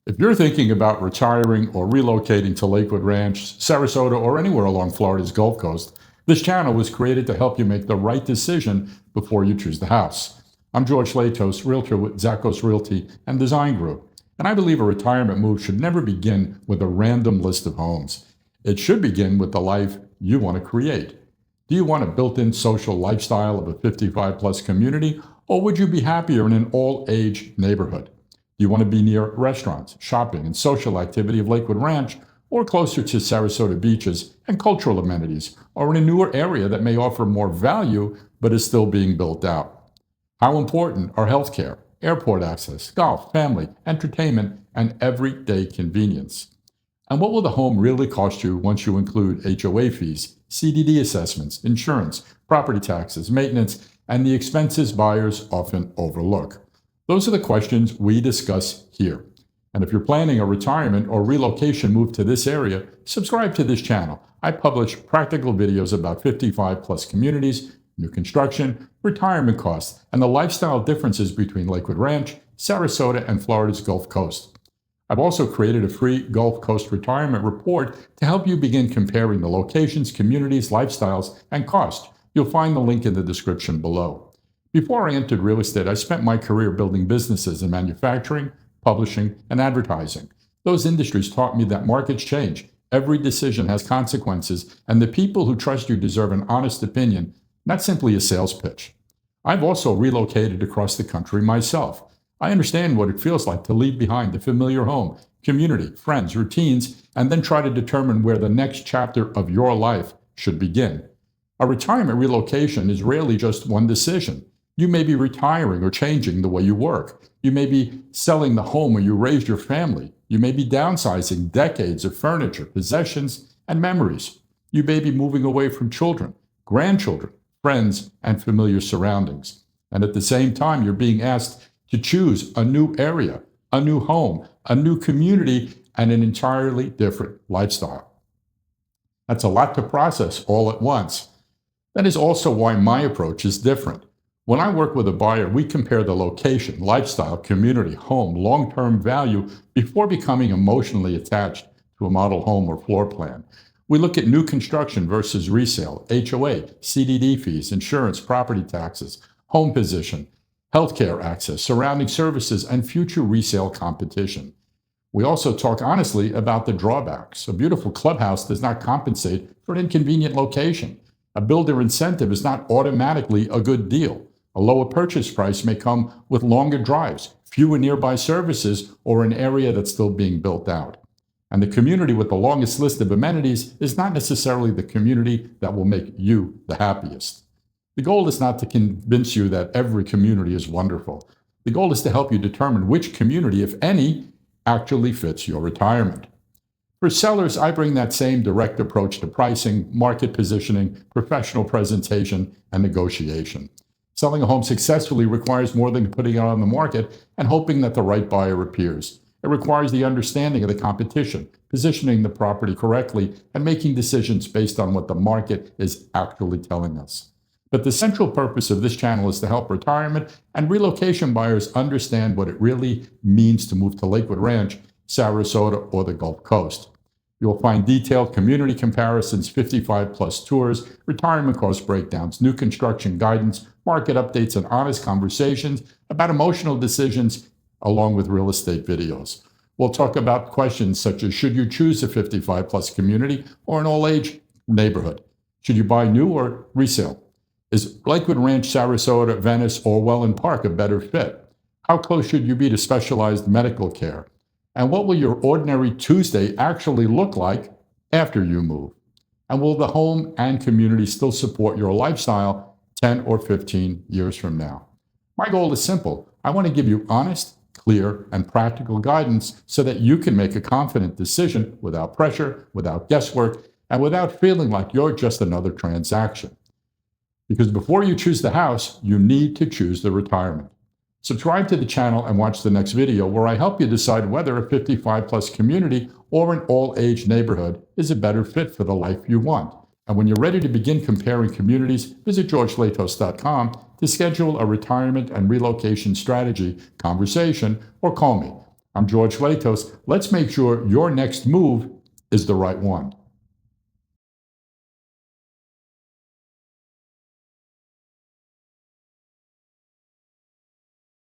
If you're thinking about retiring or relocating to Lakewood Ranch, Sarasota, or anywhere along Florida's Gulf Coast, this channel was created to help you make the right decision before you choose the house. I'm George Latos, Realtor with Zachos Realty and Design Group, and I believe a retirement move should never begin with a random list of homes. It should begin with the life you want to create. Do you want a built-in social lifestyle of a 55-plus community, or would you be happier in an all-age neighborhood? Do you want to be near restaurants, shopping, and social activity of Lakewood Ranch, or closer to Sarasota beaches and cultural amenities, or in a newer area that may offer more value but is still being built out? How important are healthcare, airport access, golf, family, entertainment, and everyday convenience? And what will the home really cost you once you include HOA fees, CDD assessments, insurance, property taxes, maintenance, and the expenses buyers often overlook? Those are the questions we discuss here. And if you're planning a retirement or relocation move to this area, subscribe to this channel. I publish practical videos about 55-plus communities, new construction, retirement costs, and the lifestyle differences between Lakewood Ranch, Sarasota, and Florida's Gulf Coast. I've also created a free Gulf Coast retirement report to help you begin comparing the locations, communities, lifestyles, and cost. You'll find the link in the description below. Before I entered real estate, I spent my career building businesses in manufacturing, publishing, and advertising. Those industries taught me that markets change. Every decision has consequences, and the people who trust you deserve an honest opinion, not simply a sales pitch. I've also relocated across the country myself. I understand what it feels like to leave behind a familiar home, community, friends, routines, and then try to determine where the next chapter of your life should begin. A retirement relocation is rarely just one decision. You may be retiring or changing the way you work. You may be selling the home where you raised your family. You may be downsizing decades of furniture, possessions, and memories. You may be moving away from children, grandchildren, friends, and familiar surroundings. And at the same time, you're being asked to choose a new area, a new home, a new community, and an entirely different lifestyle. That's a lot to process all at once. That is also why my approach is different. When I work with a buyer, we compare the location, lifestyle, community, home, long-term value before becoming emotionally attached to a model home or floor plan. We look at new construction versus resale, HOA, CDD fees, insurance, property taxes, home position, healthcare access, surrounding services, and future resale competition. We also talk honestly about the drawbacks. A beautiful clubhouse does not compensate for an inconvenient location. A builder incentive is not automatically a good deal. A lower purchase price may come with longer drives, fewer nearby services, or an area that's still being built out. And the community with the longest list of amenities is not necessarily the community that will make you the happiest. The goal is not to convince you that every community is wonderful. The goal is to help you determine which community, if any, actually fits your retirement. For sellers, I bring that same direct approach to pricing, market positioning, professional presentation, and negotiation. Selling a home successfully requires more than putting it on the market and hoping that the right buyer appears. It requires the understanding of the competition, positioning the property correctly, and making decisions based on what the market is actually telling us. But the central purpose of this channel is to help retirement and relocation buyers understand what it really means to move to Lakewood Ranch, Sarasota, or the Gulf Coast. You'll find detailed community comparisons, 55-plus tours, retirement cost breakdowns, new construction guidance, market updates, and honest conversations about emotional decisions, along with real estate videos. We'll talk about questions such as, should you choose a 55-plus community or an all-age neighborhood? Should you buy new or resale? Is Lakewood Ranch, Sarasota, Venice, or Welland Park a better fit? How close should you be to specialized medical care? And what will your ordinary Tuesday actually look like after you move? And will the home and community still support your lifestyle 10 or 15 years from now? My goal is simple. I want to give you honest, clear, and practical guidance so that you can make a confident decision without pressure, without guesswork, and without feeling like you're just another transaction. Because before you choose the house, you need to choose the retirement. Subscribe to the channel and watch the next video where I help you decide whether a 55-plus community or an all-age neighborhood is a better fit for the life you want. And when you're ready to begin comparing communities, visit georgelatos.com to schedule a retirement and relocation strategy conversation or call me. I'm George Latos. Let's make sure your next move is the right one.